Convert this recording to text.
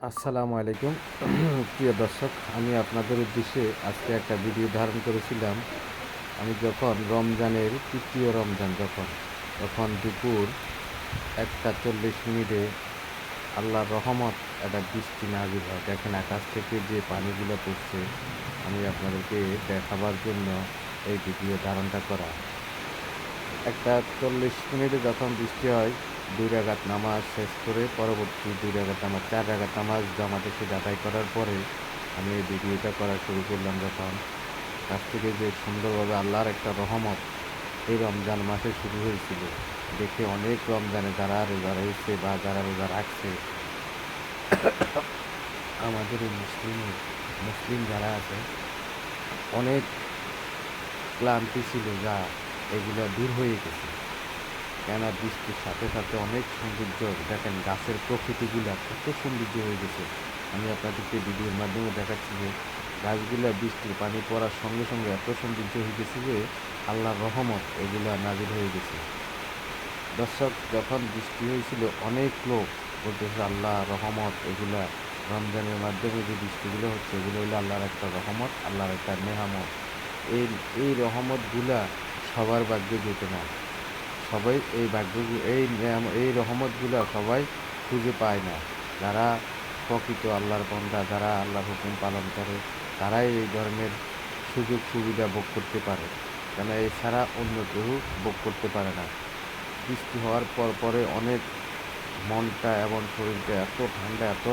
আসসালামু আলাইকুম। প্রিয় দর্শক, আমি আপনাদের উদ্দেশ্যে আজকে একটা ভিডিও ধারণ করেছিলাম। আমি যখন রমজানের তৃতীয় রমজান তখন দুপুর 1টা 40 মিনিটে আল্লাহর রহমত একটা বৃষ্টি নাজিল হয়। দেখেন আকাশ থেকে যে পানিগুলো পড়ছে, আমি আপনাদেরকে দেখাবার জন্য এই ভিডিও ধারণটা করা। 1টা 40 মিনিটে যখন বৃষ্টি হয়, 2 রাকাত নামাজ শেষ করে পরবর্তী 2 রাকাত নামাজ 4 রাকাত নামাজ জামাতে এসে আদায় করার পরে আমি এই ভিডিওটা করা শুরু করলাম। যখন কাছ থেকে যে সুন্দরভাবে আল্লাহর একটা রহমত এই রমজান মাসে শুরু হয়েছিল, দেখে অনেক রমজানে যারা রোজা রয়েছে বা যারা রোজা রাখছে, আমাদের এই মুসলিম যারা আছে, অনেক ক্লান্তি ছিল যা এগুলো দূর হয়ে গেছে। কেননা বৃষ্টির সাথে সাথে অনেক সৌন্দর্য, দেখেন গাছের প্রকৃতিগুলা কত সৌন্দর্য হয়ে গেছে। আমি আপনাদেরকে ভিডিওর মাধ্যমে দেখাচ্ছি যে গাছগুলা বৃষ্টির পানি পড়ার সঙ্গে সঙ্গে এত সৌন্দর্য হয়ে গেছে যে আল্লাহর রহমত এগুলা নাজিল হয়ে গেছে। দর্শক, যখন বৃষ্টি হয়েছিল অনেক লোক বলতেছে আল্লাহ রহমত, এগুলা রমজানের মাধ্যমে যে বৃষ্টিগুলো হচ্ছে এগুলো হলো আল্লাহর একটা রহমত, আল্লাহর একটা নেহামত। এই এই রহমতগুলা সবার ভাগ্যে জোটে না। সবাই এই এই রহমতগুলো সবাই খুঁজে পায় না। যারা প্রকৃত আল্লাহর বান্দা, যারা আল্লাহর হুকুম পালন করে, তারাই এই ধরনের সুযোগ সুবিধা ভোগ করতে পারে। কেন এছাড়া অন্য কেউ ভোগ করতে পারে না। বৃষ্টি হওয়ার পরে অনেক মনটা এবং শরীরটা এত ঠান্ডা, এত